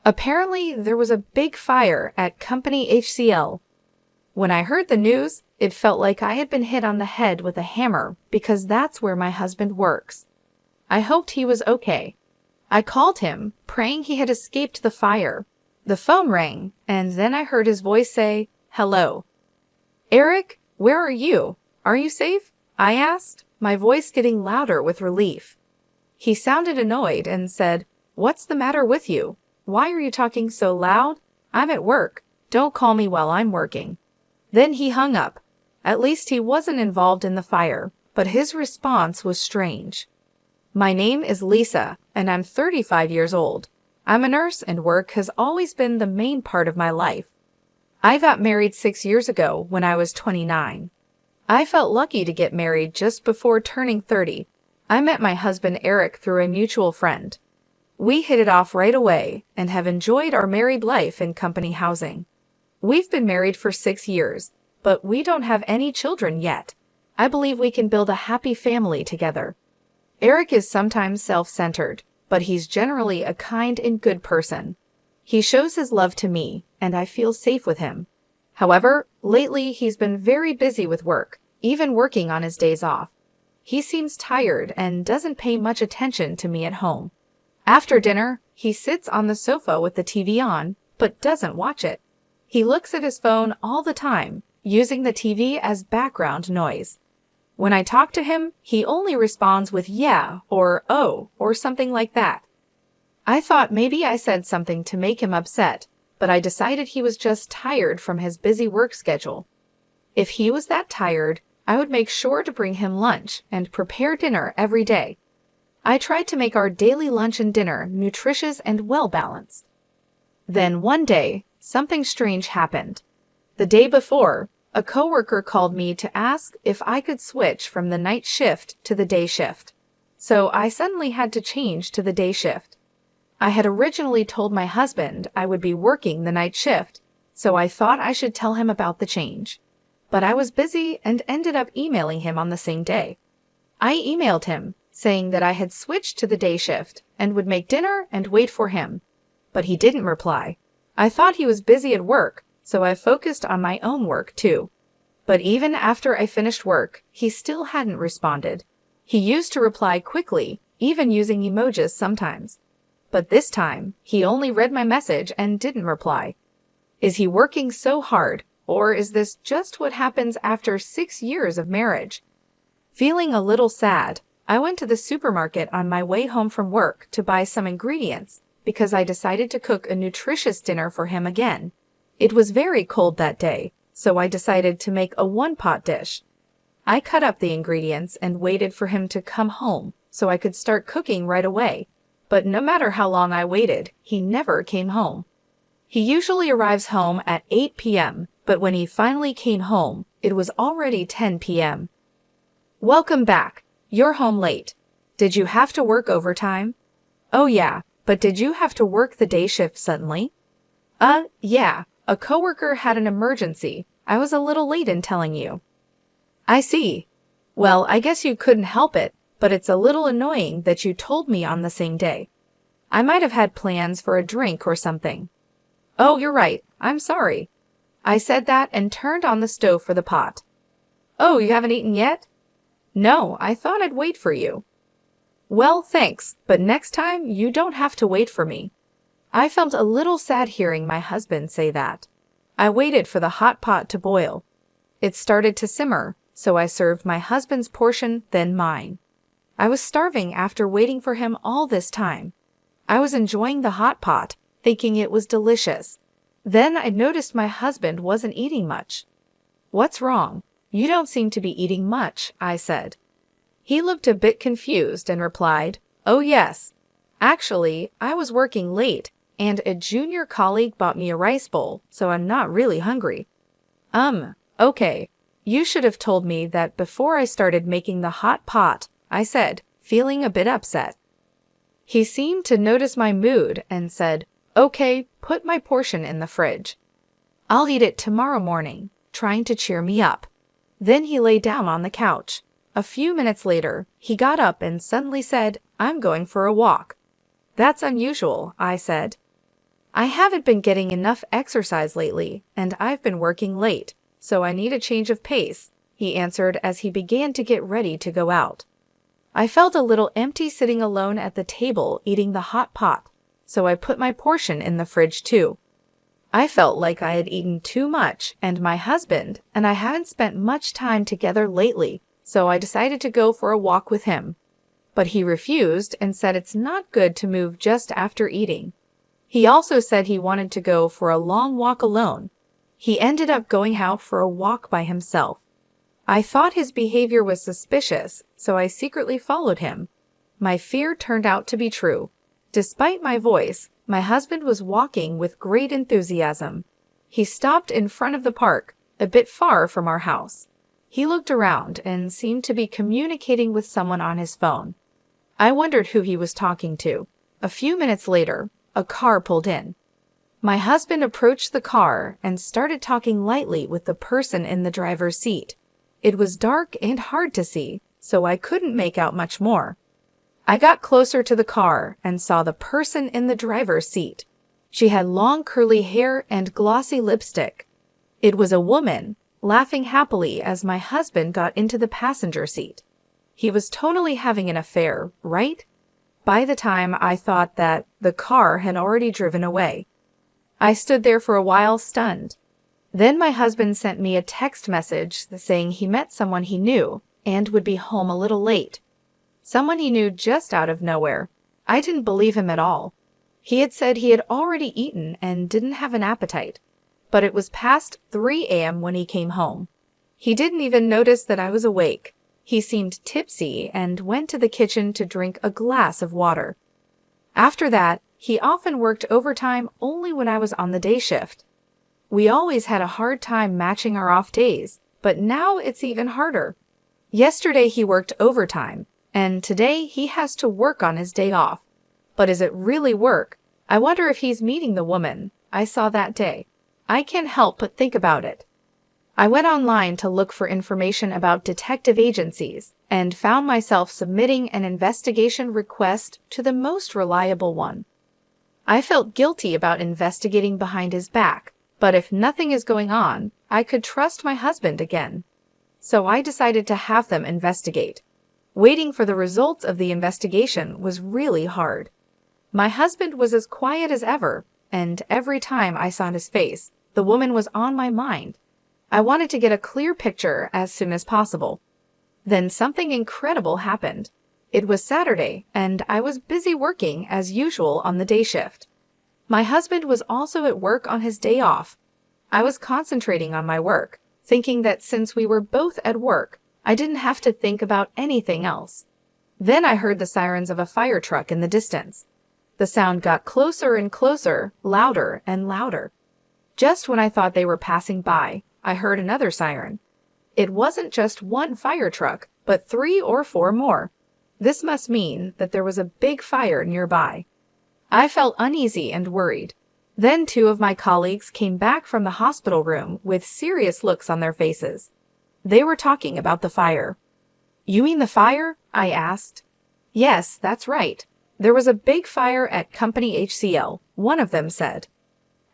Apparently, there was a big fire at Company HCL. When I heard the news, it felt like I had been hit on the head with a hammer because that's where my husband works. I hoped he was okay. I called him, praying he had escaped the fire. The phone rang, and then I heard his voice say, "Hello." "Eric, where are you? Are you safe?" I asked, my voice getting louder with relief. He sounded annoyed and said, "What's the matter with you? Why are you talking so loud? I'm at work. Don't call me while I'm working." Then he hung up. At least he wasn't involved in the fire, but his response was strange. "My name is Lisa, and I'm 35 years old. I'm a nurse and work has always been the main part of my life. I got married 6 years ago when I was 29. I felt lucky to get married just before turning 30. I met my husband Eric through a mutual friend. We hit it off right away and have enjoyed our married life in company housing. We've been married for 6 years, but we don't have any children yet. I believe we can build a happy family together. Eric is sometimes self-centered, but he's generally a kind and good person. He shows his love to me, and I feel safe with him. However, lately he's been very busy with work, even working on his days off. He seems tired and doesn't pay much attention to me at home. After dinner, he sits on the sofa with the TV on, but doesn't watch it. He looks at his phone all the time, using the TV as background noise. When I talk to him, he only responds with "yeah" or "oh" or something like that. I thought maybe I said something to make him upset, but I decided he was just tired from his busy work schedule. If he was that tired, I would make sure to bring him lunch and prepare dinner every day. I tried to make our daily lunch and dinner nutritious and well-balanced. Then one day, something strange happened. The day before, a coworker called me to ask if I could switch from the night shift to the day shift. So I suddenly had to change to the day shift. I had originally told my husband I would be working the night shift, so I thought I should tell him about the change. But I was busy and ended up emailing him on the same day. I emailed him, saying that I had switched to the day shift and would make dinner and wait for him. But he didn't reply. I thought he was busy at work, so I focused on my own work too. But even after I finished work, he still hadn't responded. He used to reply quickly, even using emojis sometimes. But this time, he only read my message and didn't reply. Is he working so hard, or is this just what happens after 6 years of marriage? Feeling a little sad, I went to the supermarket on my way home from work to buy some ingredients because I decided to cook a nutritious dinner for him again. It was very cold that day, so I decided to make a one-pot dish. I cut up the ingredients and waited for him to come home so I could start cooking right away. But no matter how long I waited, he never came home. He usually arrives home at 8 p.m., but when he finally came home, it was already 10 p.m. "Welcome back. You're home late. Did you have to work overtime?" "Oh yeah, but did you have to work the day shift suddenly?" Yeah. A coworker had an emergency. I was a little late in telling you." "I see. Well, I guess you couldn't help it, but it's a little annoying that you told me on the same day. I might have had plans for a drink or something." "Oh, you're right. I'm sorry." I said that and turned on the stove for the pot. "Oh, you haven't eaten yet?" "No, I thought I'd wait for you." "Well, thanks, but next time you don't have to wait for me." I felt a little sad hearing my husband say that. I waited for the hot pot to boil. It started to simmer, so I served my husband's portion, then mine. I was starving after waiting for him all this time. I was enjoying the hot pot, thinking it was delicious. Then I noticed my husband wasn't eating much. "What's wrong? You don't seem to be eating much," I said. He looked a bit confused and replied, "Oh yes. Actually, I was working late, and a junior colleague bought me a rice bowl, so I'm not really hungry." Okay. You should have told me that before I started making the hot pot," I said, feeling a bit upset. He seemed to notice my mood and said, "Okay, put my portion in the fridge. I'll eat it tomorrow morning," trying to cheer me up. Then he lay down on the couch. A few minutes later, he got up and suddenly said, "I'm going for a walk." "That's unusual," I said. I haven't been getting enough exercise lately, and I've been working late, so I need a change of pace, he answered as he began to get ready to go out. I felt a little empty sitting alone at the table eating the hot pot, so I put my portion in the fridge too. I felt like I had eaten too much, and my husband and I hadn't spent much time together lately, so I decided to go for a walk with him. But he refused and said it's not good to move just after eating. He also said he wanted to go for a long walk alone. He ended up going out for a walk by himself. I thought his behavior was suspicious, so I secretly followed him. My fear turned out to be true. Despite my voice, my husband was walking with great enthusiasm. He stopped in front of the park, a bit far from our house. He looked around and seemed to be communicating with someone on his phone. I wondered who he was talking to. A few minutes later, a car pulled in. My husband approached the car and started talking lightly with the person in the driver's seat. It was dark and hard to see, so I couldn't make out much more. I got closer to the car and saw the person in the driver's seat. She had long curly hair and glossy lipstick. It was a woman, laughing happily as my husband got into the passenger seat. He was totally having an affair, right? By the time I thought that, the car had already driven away. I stood there for a while stunned. Then my husband sent me a text message saying he met someone he knew and would be home a little late. Someone he knew just out of nowhere. I didn't believe him at all. He had said he had already eaten and didn't have an appetite, but it was past 3 a.m. when he came home. He didn't even notice that I was awake. He seemed tipsy and went to the kitchen to drink a glass of water. After that, he often worked overtime only when I was on the day shift. We always had a hard time matching our off days, but now it's even harder. Yesterday he worked overtime, and today he has to work on his day off. But is it really work? I wonder if he's meeting the woman I saw that day. I can't help but think about it. I went online to look for information about detective agencies and found myself submitting an investigation request to the most reliable one. I felt guilty about investigating behind his back, but if nothing is going on, I could trust my husband again. So I decided to have them investigate. Waiting for the results of the investigation was really hard. My husband was as quiet as ever, and every time I saw his face, the woman was on my mind. I wanted to get a clear picture as soon as possible. Then something incredible happened. It was Saturday, and I was busy working as usual on the day shift. My husband was also at work on his day off. I was concentrating on my work, thinking that since we were both at work, I didn't have to think about anything else. Then I heard the sirens of a fire truck in the distance. The sound got closer and closer, louder and louder. Just when I thought they were passing by, I heard another siren. It wasn't just one fire truck, but 3 or 4 more. This must mean that there was a big fire nearby. I felt uneasy and worried. Then 2 of my colleagues came back from the hospital room with serious looks on their faces. They were talking about the fire. "You mean the fire?" I asked. "Yes, that's right. There was a big fire at Company HCL," one of them said.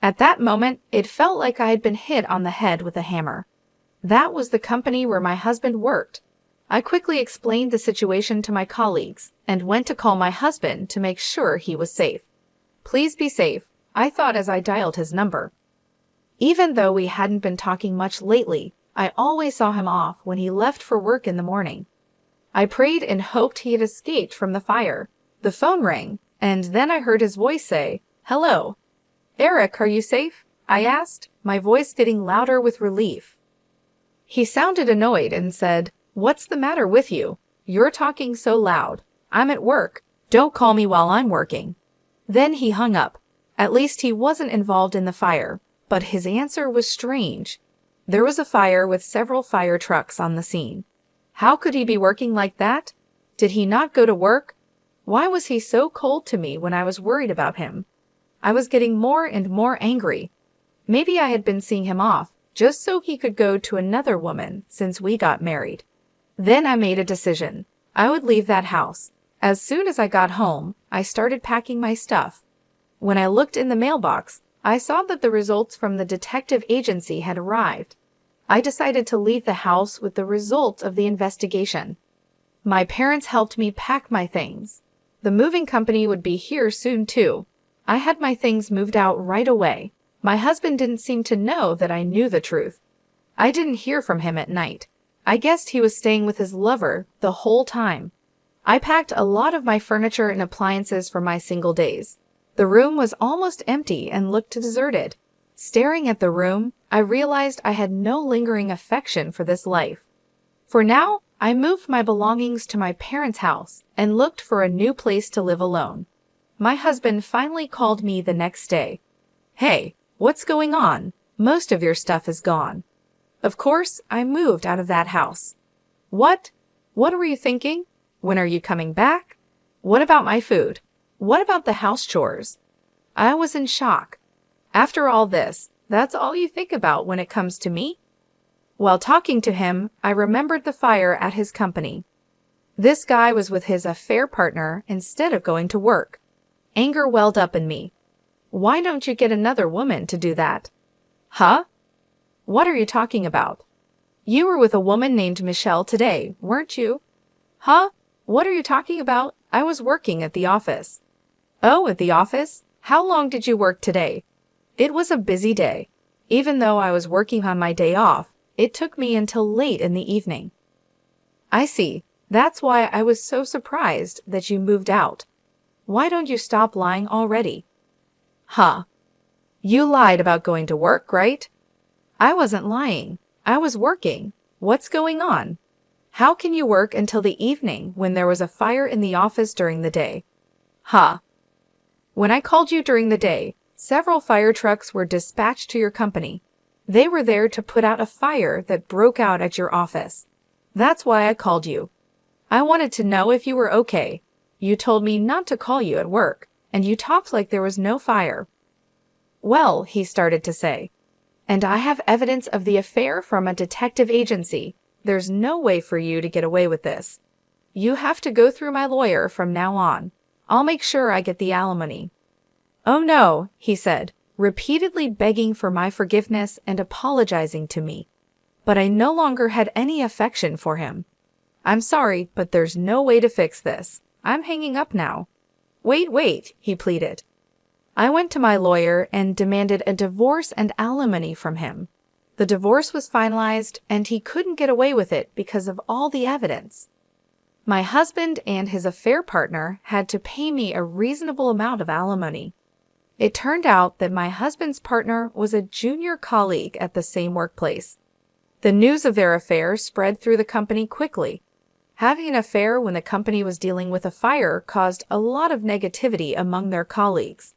At that moment, it felt like I had been hit on the head with a hammer. That was the company where my husband worked. I quickly explained the situation to my colleagues and went to call my husband to make sure he was safe. "Please be safe," I thought as I dialed his number. Even though we hadn't been talking much lately, I always saw him off when he left for work in the morning. I prayed and hoped he had escaped from the fire. The phone rang, and then I heard his voice say, "Hello. Eric, are you safe?" I asked, my voice getting louder with relief. He sounded annoyed and said, "What's the matter with you? You're talking so loud. I'm at work. Don't call me while I'm working." Then he hung up. At least he wasn't involved in the fire, but his answer was strange. There was a fire with several fire trucks on the scene. How could he be working like that? Did he not go to work? Why was he so cold to me when I was worried about him? I was getting more and more angry. Maybe I had been seeing him off, just so he could go to another woman since we got married. Then I made a decision. I would leave that house. As soon as I got home, I started packing my stuff. When I looked in the mailbox, I saw that the results from the detective agency had arrived. I decided to leave the house with the results of the investigation. My parents helped me pack my things. The moving company would be here soon too. I had my things moved out right away. My husband didn't seem to know that I knew the truth. I didn't hear from him at night. I guessed he was staying with his lover the whole time. I packed a lot of my furniture and appliances for my single days. The room was almost empty and looked deserted. Staring at the room, I realized I had no lingering affection for this life. For now, I moved my belongings to my parents' house and looked for a new place to live alone. My husband finally called me the next day. "Hey, what's going on? Most of your stuff is gone." Of course, I moved out of that house. What? What were you thinking? When are you coming back? What about my food? What about the house chores? I was in shock. After all this, that's all you think about when it comes to me? While talking to him, I remembered the fire at his company. This guy was with his affair partner instead of going to work. Anger welled up in me. Why don't you get another woman to do that? Huh? What are you talking about? You were with a woman named Michelle today, weren't you? Huh? What are you talking about? I was working at the office. Oh, at the office? How long did you work today? It was a busy day. Even though I was working on my day off, it took me until late in the evening. I see. That's why I was so surprised that you moved out. Why don't you stop lying already? Huh. You lied about going to work, right? I wasn't lying. I was working. What's going on? How can you work until the evening when there was a fire in the office during the day? Huh. When I called you during the day, several fire trucks were dispatched to your company. They were there to put out a fire that broke out at your office. That's why I called you. I wanted to know if you were okay. You told me not to call you at work, and you talked like there was no fire. Well, he started to say, and I have evidence of the affair from a detective agency. There's no way for you to get away with this. You have to go through my lawyer from now on. I'll make sure I get the alimony. Oh no, he said, repeatedly begging for my forgiveness and apologizing to me. But I no longer had any affection for him. I'm sorry, but there's no way to fix this. I'm hanging up now. Wait, he pleaded. I went to my lawyer and demanded a divorce and alimony from him. The divorce was finalized, and he couldn't get away with it because of all the evidence. My husband and his affair partner had to pay me a reasonable amount of alimony. It turned out that my husband's partner was a junior colleague at the same workplace. The news of their affair spread through the company quickly. Having an affair when the company was dealing with a fire caused a lot of negativity among their colleagues.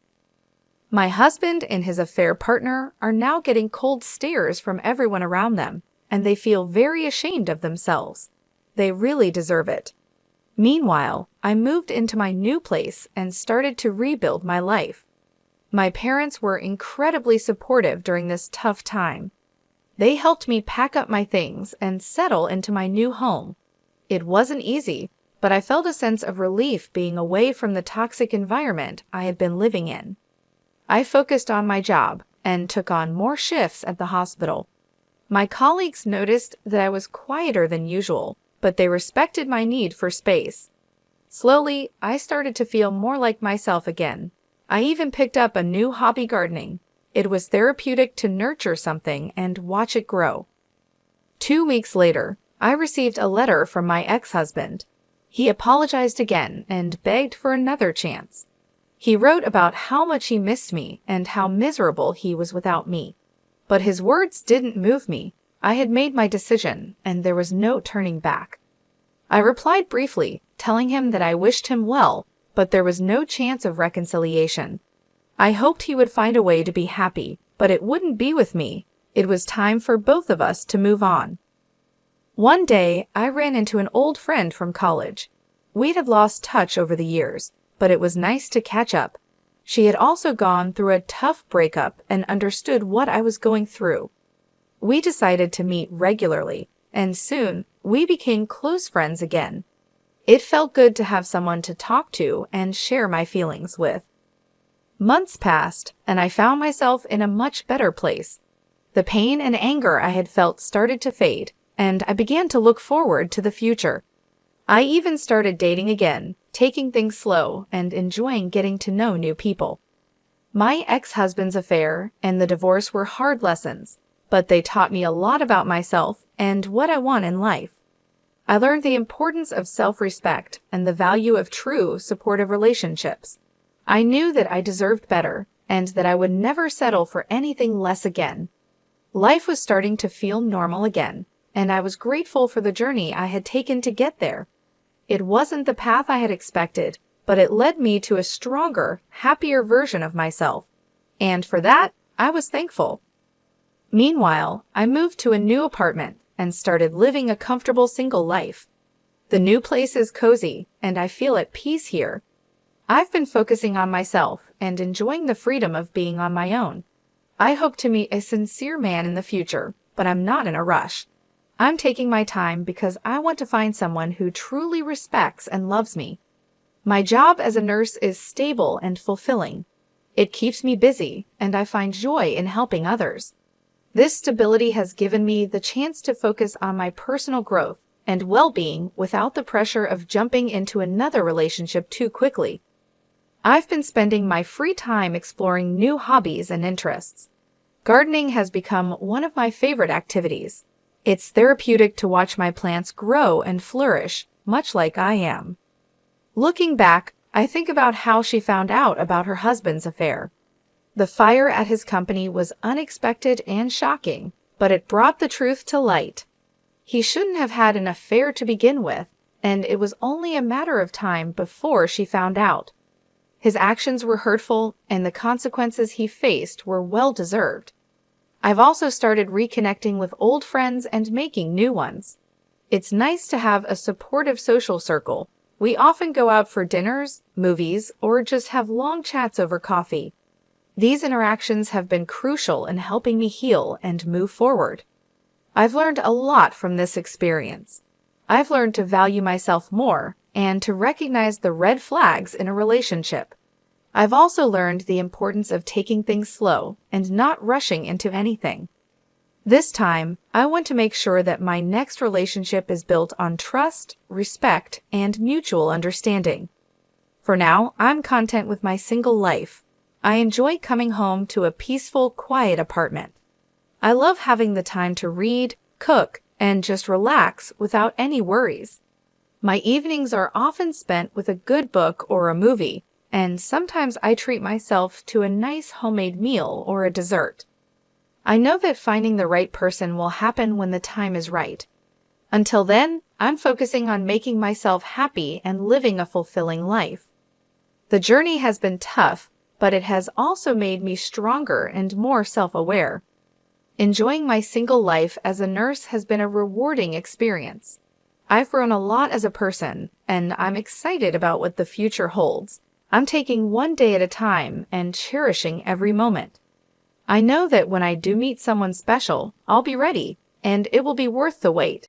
My husband and his affair partner are now getting cold stares from everyone around them, and they feel very ashamed of themselves. They really deserve it. Meanwhile, I moved into my new place and started to rebuild my life. My parents were incredibly supportive during this tough time. They helped me pack up my things and settle into my new home. It wasn't easy, but I felt a sense of relief being away from the toxic environment I had been living in. I focused on my job and took on more shifts at the hospital. My colleagues noticed that I was quieter than usual, but they respected my need for space. Slowly, I started to feel more like myself again. I even picked up a new hobby, gardening. It was therapeutic to nurture something and watch it grow. 2 weeks later, I received a letter from my ex-husband. He apologized again and begged for another chance. He wrote about how much he missed me and how miserable he was without me. But his words didn't move me. I had made my decision, and there was no turning back. I replied briefly, telling him that I wished him well, but there was no chance of reconciliation. I hoped he would find a way to be happy, but it wouldn't be with me. It was time for both of us to move on. One day, I ran into an old friend from college. We had lost touch over the years, but it was nice to catch up. She had also gone through a tough breakup and understood what I was going through. We decided to meet regularly, and soon we became close friends again. It felt good to have someone to talk to and share my feelings with. Months passed, and I found myself in a much better place. The pain and anger I had felt started to fade, and I began to look forward to the future. I even started dating again, taking things slow and enjoying getting to know new people. My ex-husband's affair and the divorce were hard lessons, but they taught me a lot about myself and what I want in life. I learned the importance of self-respect and the value of true, supportive relationships. I knew that I deserved better and that I would never settle for anything less again. Life was starting to feel normal again, and I was grateful for the journey I had taken to get there. It wasn't the path I had expected, but it led me to a stronger, happier version of myself. And for that, I was thankful. Meanwhile, I moved to a new apartment and started living a comfortable single life. The new place is cozy, and I feel at peace here. I've been focusing on myself and enjoying the freedom of being on my own. I hope to meet a sincere man in the future, but I'm not in a rush. I'm taking my time because I want to find someone who truly respects and loves me. My job as a nurse is stable and fulfilling. It keeps me busy, and I find joy in helping others. This stability has given me the chance to focus on my personal growth and well-being without the pressure of jumping into another relationship too quickly. I've been spending my free time exploring new hobbies and interests. Gardening has become one of my favorite activities. It's therapeutic to watch my plants grow and flourish, much like I am. Looking back, I think about how she found out about her husband's affair. The fire at his company was unexpected and shocking, but it brought the truth to light. He shouldn't have had an affair to begin with, and it was only a matter of time before she found out. His actions were hurtful, and the consequences he faced were well-deserved. I've also started reconnecting with old friends and making new ones. It's nice to have a supportive social circle. We often go out for dinners, movies, or just have long chats over coffee. These interactions have been crucial in helping me heal and move forward. I've learned a lot from this experience. I've learned to value myself more and to recognize the red flags in a relationship. I've also learned the importance of taking things slow and not rushing into anything. This time, I want to make sure that my next relationship is built on trust, respect, and mutual understanding. For now, I'm content with my single life. I enjoy coming home to a peaceful, quiet apartment. I love having the time to read, cook, and just relax without any worries. My evenings are often spent with a good book or a movie, and sometimes I treat myself to a nice homemade meal or a dessert. I know that finding the right person will happen when the time is right. Until then, I'm focusing on making myself happy and living a fulfilling life. The journey has been tough, but it has also made me stronger and more self-aware. Enjoying my single life as a nurse has been a rewarding experience. I've grown a lot as a person, and I'm excited about what the future holds. I'm taking one day at a time and cherishing every moment. I know that when I do meet someone special, I'll be ready, and it will be worth the wait.